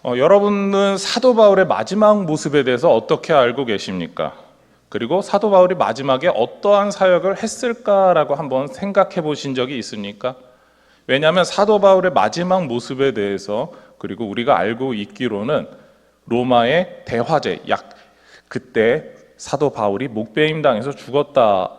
여러분은 사도 바울의 마지막 모습에 대해서 어떻게 알고 계십니까? 그리고 사도 바울이 마지막에 어떠한 사역을 했을까라고 한번 생각해 보신 적이 있습니까? 왜냐하면 사도 바울의 마지막 모습에 대해서 그리고 우리가 알고 있기로는 로마의 대화제, 그때 사도 바울이 목베임 당해서 죽었다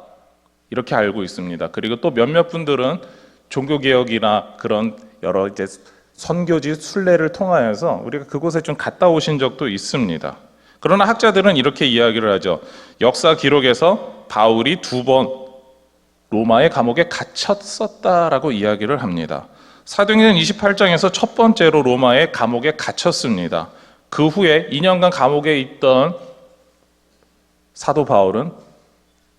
이렇게 알고 있습니다. 그리고 또 몇몇 분들은 종교개혁이나 그런 여러 이제 선교지 순례를 통하여서 우리가 그곳에 좀 갔다 오신 적도 있습니다. 그러나 학자들은 이렇게 이야기를 하죠. 역사 기록에서 바울이 2번 로마의 감옥에 갇혔었다라고 이야기를 합니다. 사도행전 28장에서 첫 번째로 로마의 감옥에 갇혔습니다. 그 후에 2년간 감옥에 있던 사도 바울은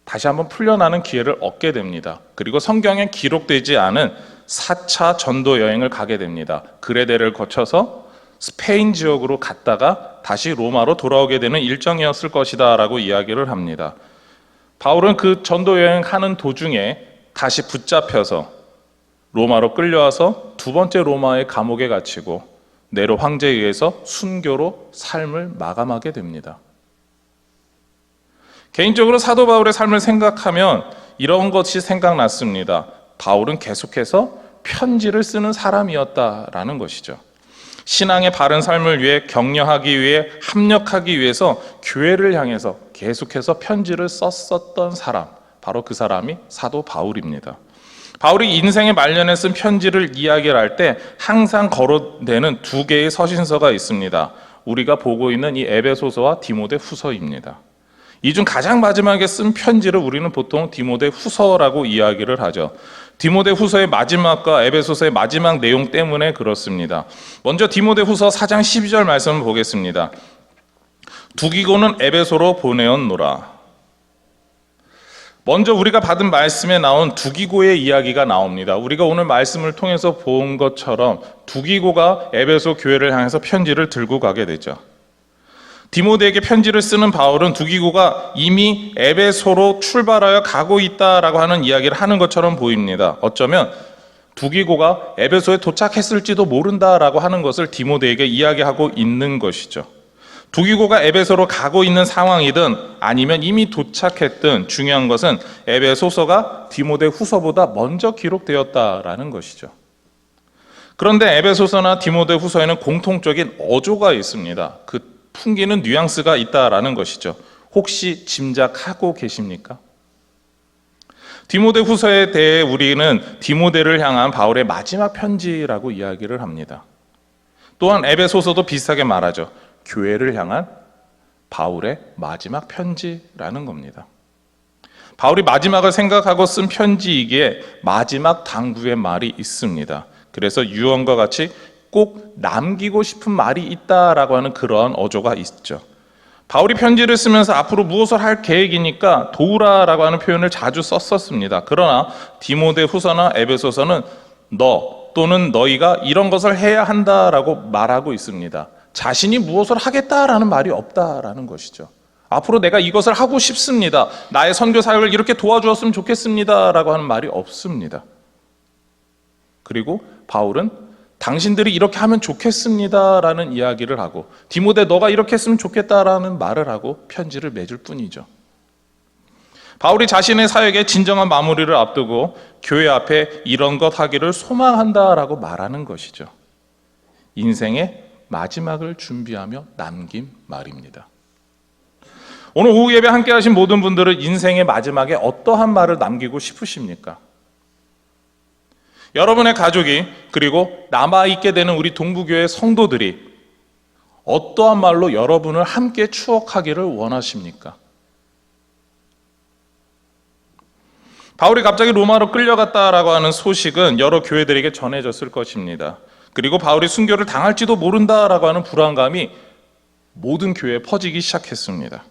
다시 한번 풀려나는 기회를 얻게 됩니다. 그리고 성경에 기록되지 않은 4차 전도 여행을 가게 됩니다. 그레데를 거쳐서 스페인 지역으로 갔다가 다시 로마로 돌아오게 되는 일정이었을 것이다 라고 이야기를 합니다. 바울은 그 전도 여행하는 도중에 다시 붙잡혀서 로마로 끌려와서 2번째 로마의 감옥에 갇히고 네로 황제에 의해서 순교로 삶을 마감하게 됩니다. 개인적으로 사도 바울의 삶을 생각하면 이런 것이 생각났습니다. 바울은 계속해서 편지를 쓰는 사람이었다라는 것이죠. 신앙의 바른 삶을 위해 격려하기 위해 합력하기 위해서 교회를 향해서 계속해서 편지를 썼었던 사람, 바로 그 사람이 사도 바울입니다. 바울이 인생의 말년에 쓴 편지를 이야기를 할 때 항상 거론되는 2개의 서신서가 있습니다. 우리가 보고 있는 이 에베소서와 디모데 후서입니다. 이 중 가장 마지막에 쓴 편지를 우리는 보통 디모데 후서라고 이야기를 하죠. 디모데 후서의 마지막과 에베소서의 마지막 내용 때문에 그렇습니다. 먼저 디모데 후서 4장 12절 말씀을 보겠습니다. 두기고는 에베소로 보내었노라. 먼저 우리가 받은 말씀에 나온 두기고의 이야기가 나옵니다. 우리가 오늘 말씀을 통해서 본 것처럼 두기고가 에베소 교회를 향해서 편지를 들고 가게 되죠. 디모데에게 편지를 쓰는 바울은 두기고가 이미 에베소로 출발하여 가고 있다라고 하는 이야기를 하는 것처럼 보입니다. 어쩌면 두기고가 에베소에 도착했을지도 모른다라고 하는 것을 디모데에게 이야기하고 있는 것이죠. 두기고가 에베소로 가고 있는 상황이든 아니면 이미 도착했든 중요한 것은 에베소서가 디모데 후서보다 먼저 기록되었다라는 것이죠. 그런데 에베소서나 디모데 후서에는 공통적인 어조가 있습니다. 그 풍기는 뉘앙스가 있다라는 것이죠. 혹시 짐작하고 계십니까? 디모데 후서에 대해 우리는 디모데를 향한 바울의 마지막 편지라고 이야기를 합니다. 또한 에베소서도 비슷하게 말하죠. 교회를 향한 바울의 마지막 편지라는 겁니다. 바울이 마지막을 생각하고 쓴 편지이기에 마지막 당부의 말이 있습니다. 그래서 유언과 같이 꼭 남기고 싶은 말이 있다라고 하는 그러한 어조가 있죠. 바울이 편지를 쓰면서 앞으로 무엇을 할 계획이니까 도우라라고 하는 표현을 자주 썼었습니다. 그러나 디모데 후서나 에베소서는 너 또는 너희가 이런 것을 해야 한다라고 말하고 있습니다. 자신이 무엇을 하겠다라는 말이 없다라는 것이죠. 앞으로 내가 이것을 하고 싶습니다. 나의 선교 사역을 이렇게 도와주었으면 좋겠습니다라고 하는 말이 없습니다. 그리고 바울은 당신들이 이렇게 하면 좋겠습니다라는 이야기를 하고 디모데 너가 이렇게 했으면 좋겠다라는 말을 하고 편지를 맺을 뿐이죠. 바울이 자신의 사역의 진정한 마무리를 앞두고 교회 앞에 이런 것 하기를 소망한다라고 말하는 것이죠. 인생의 마지막을 준비하며 남긴 말입니다. 오늘 오후 예배 함께 하신 모든 분들은 인생의 마지막에 어떠한 말을 남기고 싶으십니까? 여러분의 가족이 그리고 남아있게 되는 우리 동부교회 성도들이 어떠한 말로 여러분을 함께 추억하기를 원하십니까? 바울이 갑자기 로마로 끌려갔다라고 하는 소식은 여러 교회들에게 전해졌을 것입니다. 그리고 바울이 순교를 당할지도 모른다라고 하는 불안감이 모든 교회에 퍼지기 시작했습니다.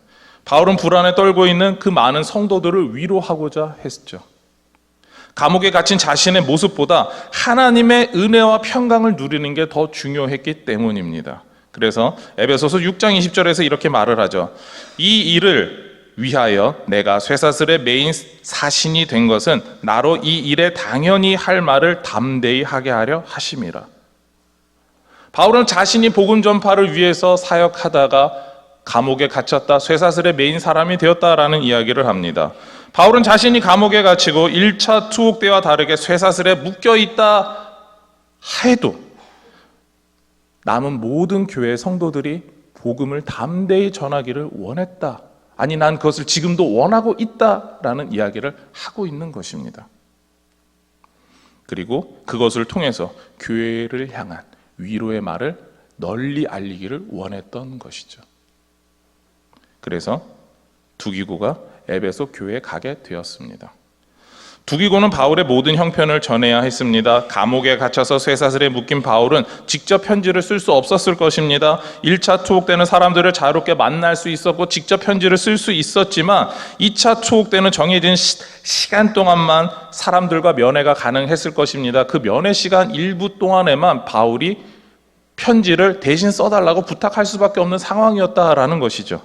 바울은 불안에 떨고 있는 그 많은 성도들을 위로하고자 했죠. 감옥에 갇힌 자신의 모습보다 하나님의 은혜와 평강을 누리는 게 더 중요했기 때문입니다. 그래서 에베소서 6장 20절에서 이렇게 말을 하죠. 이 일을 위하여 내가 쇠사슬의 메인 사신이 된 것은 나로 이 일에 당연히 할 말을 담대히 하게 하려 하심이라. 바울은 자신이 복음 전파를 위해서 사역하다가 감옥에 gat혔다, 쇠사슬에 매인 사람이 되었다라는 이야기를 합니다. 바울은 자신이 감옥에 갇히고 1차 투옥 때와 다르게 쇠사슬에 묶여 있다 해도 남은 모든 교회 성도들이 복음을 담대히 전하기를 원했다. 아니, 난 그것을 지금도 원하고 있다라는 이야기를 하고 있는 것입니다. 그리고 그것을 통해서 교회를 향한 위로의 말을 널리 알리기를 원했던 것이죠. 그래서 두기고가 에베소 교회에 가게 되었습니다. 두기고는 바울의 모든 형편을 전해야 했습니다. 감옥에 갇혀서 쇠사슬에 묶인 바울은 직접 편지를 쓸 수 없었을 것입니다. 1차 투옥 때는 사람들을 자유롭게 만날 수 있었고 직접 편지를 쓸 수 있었지만 2차 투옥 때는 정해진 시간 동안만 사람들과 면회가 가능했을 것입니다. 그 면회 시간 일부 동안에만 바울이 편지를 대신 써달라고 부탁할 수밖에 없는 상황이었다라는 것이죠.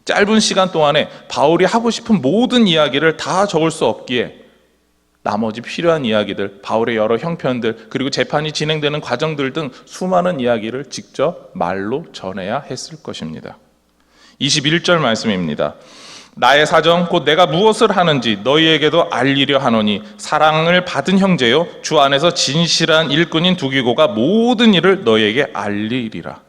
짧은 시간 동안에 바울이 하고 싶은 모든 이야기를 다 적을 수 없기에 나머지 필요한 이야기들, 바울의 여러 형편들, 그리고 재판이 진행되는 과정들 등 수많은 이야기를 직접 말로 전해야 했을 것입니다. 21절 말씀입니다. 나의 사정 곧 내가 무엇을 하는지 너희에게도 알리려 하노니 사랑을 받은 형제요 주 안에서 진실한 일꾼인 두기고가 모든 일을 너희에게 알리리라.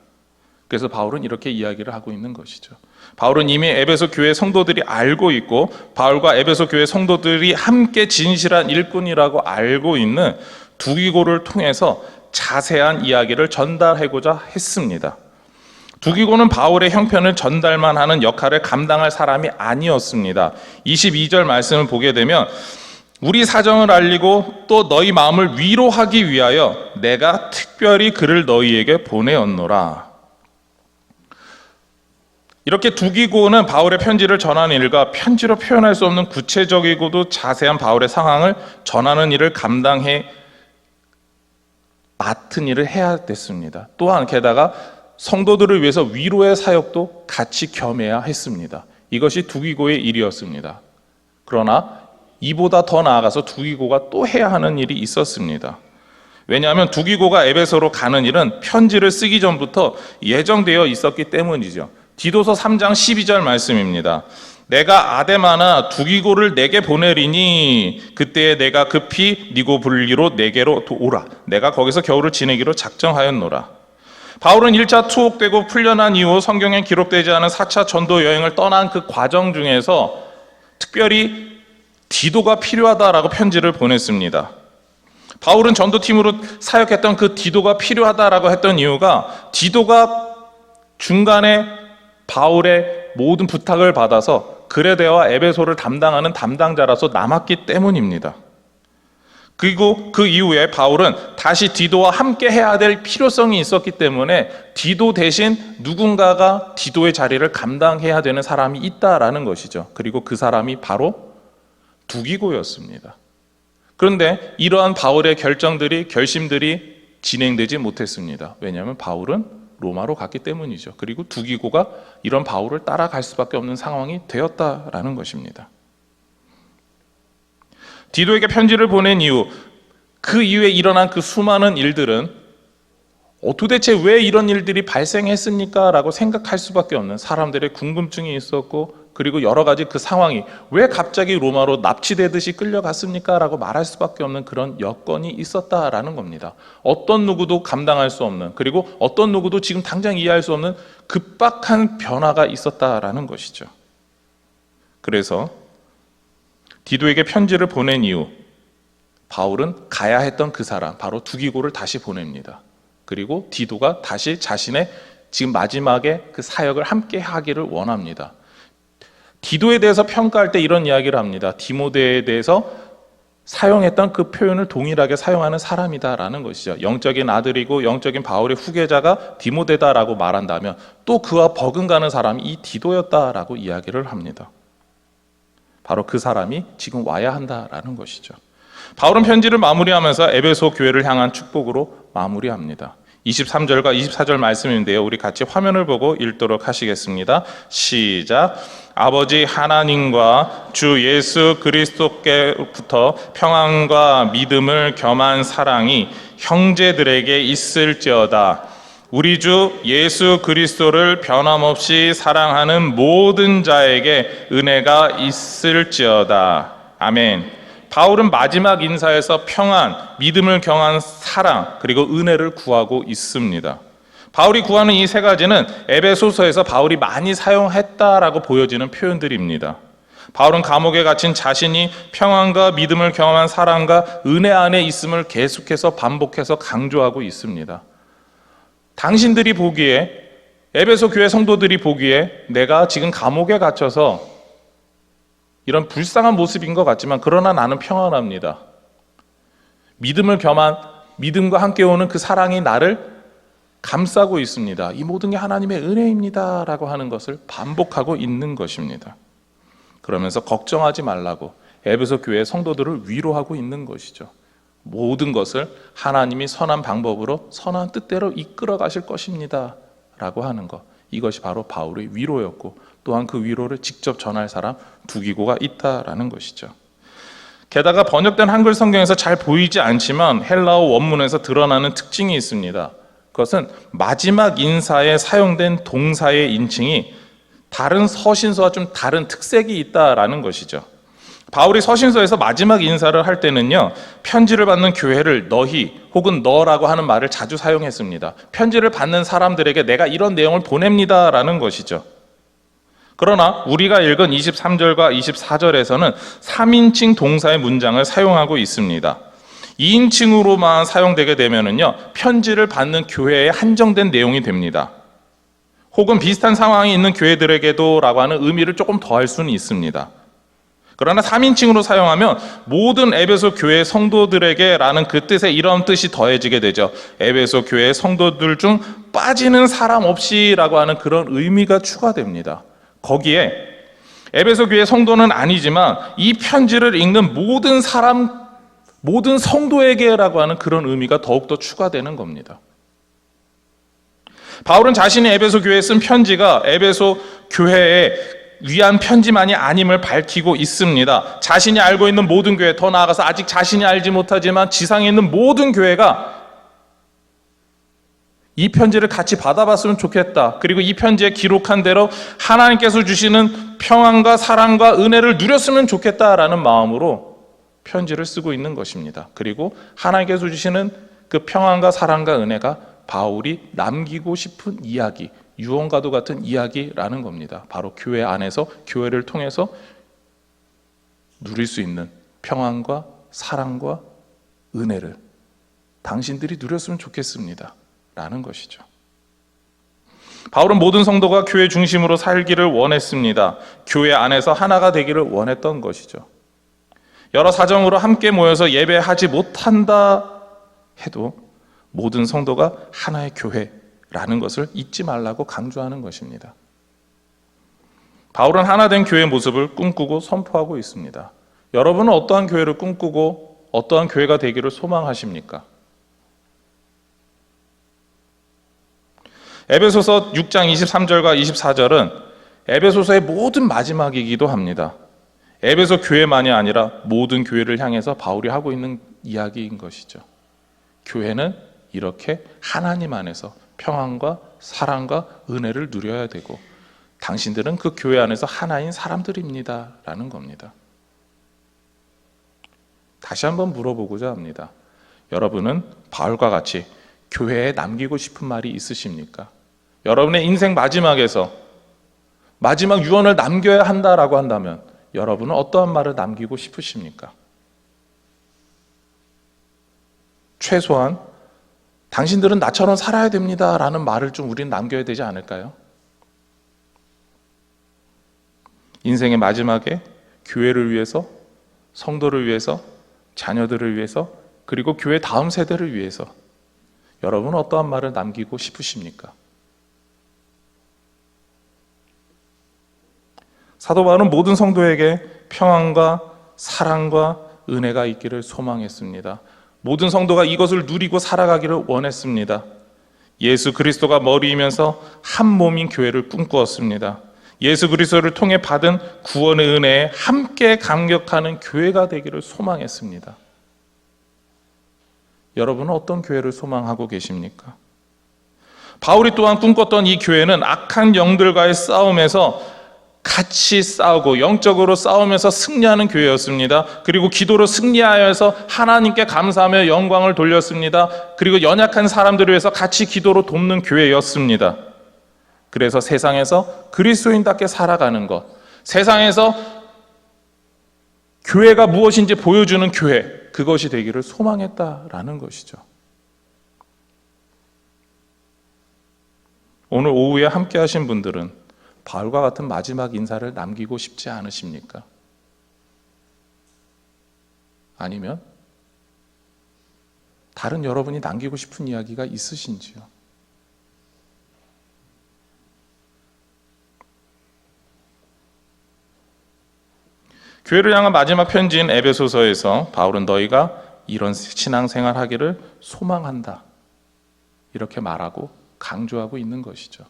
그래서 바울은 이렇게 이야기를 하고 있는 것이죠. 바울은 이미 에베소 교회 성도들이 알고 있고 바울과 에베소 교회 성도들이 함께 진실한 일꾼이라고 알고 있는 두기고를 통해서 자세한 이야기를 전달하고자 했습니다. 두기고는 바울의 형편을 전달만 하는 역할을 감당할 사람이 아니었습니다. 22절 말씀을 보게 되면 우리 사정을 알리고 또 너희 마음을 위로하기 위하여 내가 특별히 그를 너희에게 보내었노라. 이렇게 두기고는 바울의 편지를 전하는 일과 편지로 표현할 수 없는 구체적이고도 자세한 바울의 상황을 전하는 일을 감당해 맡은 일을 해야 됐습니다. 또한 게다가 성도들을 위해서 위로의 사역도 같이 겸해야 했습니다. 이것이 두기고의 일이었습니다. 그러나 이보다 더 나아가서 두기고가 또 해야 하는 일이 있었습니다. 왜냐하면 두기고가 에베소로 가는 일은 편지를 쓰기 전부터 예정되어 있었기 때문이죠. 디도서 3장 12절 말씀입니다. 내가 아데마나 두기고를 내게 보내리니 그때에 내가 급히 니고 불리로 내게로 오라. 내가 거기서 겨울을 지내기로 작정하였노라. 바울은 1차 투옥되고 풀려난 이후 성경에 기록되지 않은 4차 전도 여행을 떠난 그 과정 중에서 특별히 디도가 필요하다라고 편지를 보냈습니다. 바울은 전도팀으로 사역했던 그 디도가 필요하다라고 했던 이유가 디도가 중간에 바울의 모든 부탁을 받아서 그레데와 에베소를 담당하는 담당자라서 남았기 때문입니다. 그리고 그 이후에 바울은 다시 디도와 함께 해야 될 필요성이 있었기 때문에 디도 대신 누군가가 디도의 자리를 감당해야 되는 사람이 있다라는 것이죠. 그리고 그 사람이 바로 두기고였습니다. 그런데 이러한 바울의 결심들이 진행되지 못했습니다. 왜냐하면 바울은 로마로 갔기 때문이죠. 그리고 두기고가 이런 바울을 따라갈 수밖에 없는 상황이 되었다라는 것입니다. 디도에게 편지를 보낸 이후, 그 이후에 일어난 그 수많은 일들은 도대체 왜 이런 일들이 발생했습니까? 라고 생각할 수밖에 없는 사람들의 궁금증이 있었고, 그리고 여러 가지 그 상황이 왜 갑자기 로마로 납치되듯이 끌려갔습니까? 라고 말할 수밖에 없는 그런 여건이 있었다라는 겁니다. 어떤 누구도 감당할 수 없는, 그리고 어떤 누구도 지금 당장 이해할 수 없는 급박한 변화가 있었다라는 것이죠. 그래서 디도에게 편지를 보낸 이후 바울은 가야 했던 그 사람, 바로 두기고를 다시 보냅니다. 그리고 디도가 다시 자신의 지금 마지막에 그 사역을 함께 하기를 원합니다. 디도에 대해서 평가할 때 이런 이야기를 합니다. 디모데에 대해서 사용했던 그 표현을 동일하게 사용하는 사람이다라는 것이죠. 영적인 아들이고 영적인 바울의 후계자가 디모데다라고 말한다면 또 그와 버금가는 사람이 이 디도였다라고 이야기를 합니다. 바로 그 사람이 지금 와야 한다라는 것이죠. 바울은 편지를 마무리하면서 에베소 교회를 향한 축복으로 마무리합니다. 23절과 24절 말씀인데요. 우리 같이 화면을 보고 읽도록 하시겠습니다. 시작. 아버지 하나님과 주 예수 그리스도께부터 평안과 믿음을 겸한 사랑이 형제들에게 있을지어다. 우리 주 예수 그리스도를 변함없이 사랑하는 모든 자에게 은혜가 있을지어다. 아멘. 바울은 마지막 인사에서 평안, 믿음을 경한 사랑, 그리고 은혜를 구하고 있습니다. 바울이 구하는 이 세 가지는 에베소서에서 바울이 많이 사용했다라고 보여지는 표현들입니다. 바울은 감옥에 갇힌 자신이 평안과 믿음을 경험한 사랑과 은혜 안에 있음을 계속해서 반복해서 강조하고 있습니다. 당신들이 보기에, 에베소 교회 성도들이 보기에 내가 지금 감옥에 갇혀서 이런 불쌍한 모습인 것 같지만 그러나 나는 평안합니다. 믿음을 겸한 믿음과 함께 오는 그 사랑이 나를 감싸고 있습니다. 이 모든 게 하나님의 은혜입니다 라고 하는 것을 반복하고 있는 것입니다. 그러면서 걱정하지 말라고 에베소 교회 성도들을 위로하고 있는 것이죠. 모든 것을 하나님이 선한 방법으로 선한 뜻대로 이끌어 가실 것입니다 라고 하는 것, 이것이 바로 바울의 위로였고 또한 그 위로를 직접 전할 사람 두기고가 있다라는 것이죠. 게다가 번역된 한글 성경에서 잘 보이지 않지만 헬라어 원문에서 드러나는 특징이 있습니다. 그것은 마지막 인사에 사용된 동사의 인칭이 다른 서신서와 좀 다른 특색이 있다라는 것이죠. 바울이 서신서에서 마지막 인사를 할 때는요, 편지를 받는 교회를 너희 혹은 너라고 하는 말을 자주 사용했습니다. 편지를 받는 사람들에게 내가 이런 내용을 보냅니다라는 것이죠. 그러나 우리가 읽은 23절과 24절에서는 3인칭 동사의 문장을 사용하고 있습니다. 2인칭으로만 사용되게 되면은요, 편지를 받는 교회에 한정된 내용이 됩니다. 혹은 비슷한 상황이 있는 교회들에게도 라고 하는 의미를 조금 더할 수는 있습니다. 그러나 3인칭으로 사용하면 모든 에베소 교회 성도들에게 라는 그 뜻에 이런 뜻이 더해지게 되죠. 에베소 교회 성도들 중 빠지는 사람 없이 라고 하는 그런 의미가 추가됩니다. 거기에 에베소 교회 성도는 아니지만 이 편지를 읽는 모든 사람, 모든 성도에게라고 하는 그런 의미가 더욱더 추가되는 겁니다. 바울은 자신이 에베소 교회에 쓴 편지가 에베소 교회에 위한 편지만이 아님을 밝히고 있습니다. 자신이 알고 있는 모든 교회, 더 나아가서 아직 자신이 알지 못하지만 지상에 있는 모든 교회가 이 편지를 같이 받아봤으면 좋겠다. 그리고 이 편지에 기록한 대로 하나님께서 주시는 평안과 사랑과 은혜를 누렸으면 좋겠다라는 마음으로 편지를 쓰고 있는 것입니다. 그리고 하나님께서 주시는 그 평안과 사랑과 은혜가 바울이 남기고 싶은 이야기, 유언과도 같은 이야기라는 겁니다. 바로 교회 안에서 교회를 통해서 누릴 수 있는 평안과 사랑과 은혜를 당신들이 누렸으면 좋겠습니다 라는 것이죠. 바울은 모든 성도가 교회 중심으로 살기를 원했습니다. 교회 안에서 하나가 되기를 원했던 것이죠. 여러 사정으로 함께 모여서 예배하지 못한다 해도 모든 성도가 하나의 교회라는 것을 잊지 말라고 강조하는 것입니다. 바울은 하나 된 교회의 모습을 꿈꾸고 선포하고 있습니다. 여러분은 어떠한 교회를 꿈꾸고 어떠한 교회가 되기를 소망하십니까? 에베소서 6장 23절과 24절은 에베소서의 모든 마지막이기도 합니다. 에베소 교회만이 아니라 모든 교회를 향해서 바울이 하고 있는 이야기인 것이죠. 교회는 이렇게 하나님 안에서 평안과 사랑과 은혜를 누려야 되고 당신들은 그 교회 안에서 하나인 사람들입니다 라는 겁니다. 다시 한번 물어보고자 합니다. 여러분은 바울과 같이 교회에 남기고 싶은 말이 있으십니까? 여러분의 인생 마지막에서 마지막 유언을 남겨야 한다라고 한다면 여러분은 어떠한 말을 남기고 싶으십니까? 최소한 당신들은 나처럼 살아야 됩니다 라는 말을 좀 우리는 남겨야 되지 않을까요? 인생의 마지막에 교회를 위해서, 성도를 위해서, 자녀들을 위해서, 그리고 교회 다음 세대를 위해서 여러분은 어떠한 말을 남기고 싶으십니까? 사도 바울은 모든 성도에게 평안과 사랑과 은혜가 있기를 소망했습니다. 모든 성도가 이것을 누리고 살아가기를 원했습니다. 예수 그리스도가 머리이면서 한 몸인 교회를 꿈꾸었습니다. 예수 그리스도를 통해 받은 구원의 은혜에 함께 감격하는 교회가 되기를 소망했습니다. 여러분은 어떤 교회를 소망하고 계십니까? 바울이 또한 꿈꿨던 이 교회는 악한 영들과의 싸움에서 같이 싸우고 영적으로 싸우면서 승리하는 교회였습니다. 그리고 기도로 승리하여서 하나님께 감사하며 영광을 돌렸습니다. 그리고 연약한 사람들을 위해서 같이 기도로 돕는 교회였습니다. 그래서 세상에서 그리스도인답게 살아가는 것, 세상에서 교회가 무엇인지 보여주는 교회, 그것이 되기를 소망했다라는 것이죠. 오늘 오후에 함께 하신 분들은 바울과 같은 마지막 인사를 남기고 싶지 않으십니까? 아니면 다른 여러분이 남기고 싶은 이야기가 있으신지요? 교회를 향한 마지막 편지인 에베소서에서 바울은 너희가 이런 신앙생활 하기를 소망한다, 이렇게 말하고 강조하고 있는 것이죠.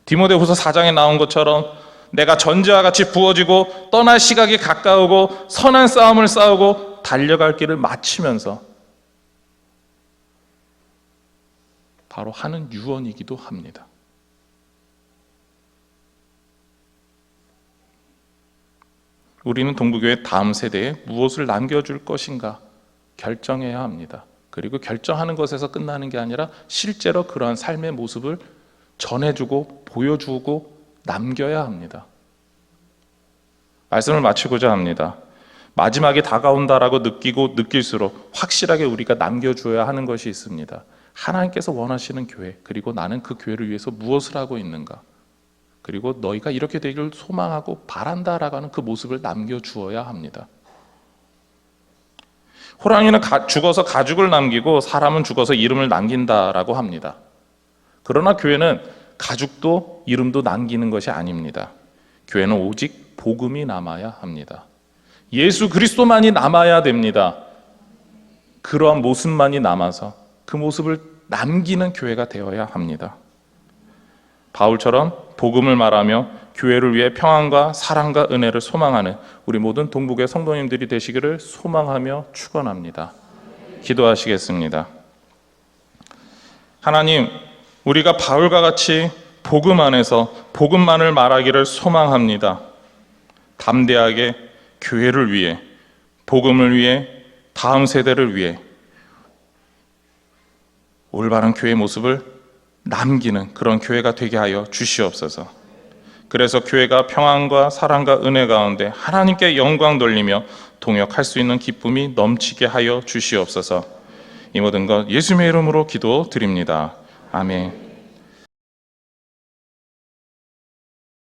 디모데후서 4장에 나온 것처럼 내가 전제와 같이 부어지고 떠날 시각이 가까우고 선한 싸움을 싸우고 달려갈 길을 마치면서 바로 하는 유언이기도 합니다. 우리는 동부교회 다음 세대에 무엇을 남겨줄 것인가 결정해야 합니다. 그리고 결정하는 것에서 끝나는 게 아니라 실제로 그러한 삶의 모습을 전해주고 보여주고 남겨야 합니다. 말씀을 마치고자 합니다. 마지막이 다가온다라고 느끼고 느낄수록 확실하게 우리가 남겨줘야 하는 것이 있습니다. 하나님께서 원하시는 교회, 그리고 나는 그 교회를 위해서 무엇을 하고 있는가, 그리고 너희가 이렇게 되기를 소망하고 바란다라고 하는 그 모습을 남겨주어야 합니다. 호랑이는 죽어서 가죽을 남기고 사람은 죽어서 이름을 남긴다라고 합니다. 그러나 교회는 가죽도 이름도 남기는 것이 아닙니다. 교회는 오직 복음이 남아야 합니다. 예수 그리스도만이 남아야 됩니다. 그러한 모습만이 남아서 그 모습을 남기는 교회가 되어야 합니다. 바울처럼 복음을 말하며 교회를 위해 평안과 사랑과 은혜를 소망하는 우리 모든 동북의 성도님들이 되시기를 소망하며 축원합니다. 기도하시겠습니다. 하나님, 우리가 바울과 같이 복음 안에서 복음만을 말하기를 소망합니다. 담대하게 교회를 위해, 복음을 위해, 다음 세대를 위해 올바른 교회의 모습을 남기는 그런 교회가 되게 하여 주시옵소서. 그래서 교회가 평안과 사랑과 은혜 가운데 하나님께 영광 돌리며 동역할 수 있는 기쁨이 넘치게 하여 주시옵소서. 이 모든 것 예수님의 이름으로 기도드립니다. 아멘.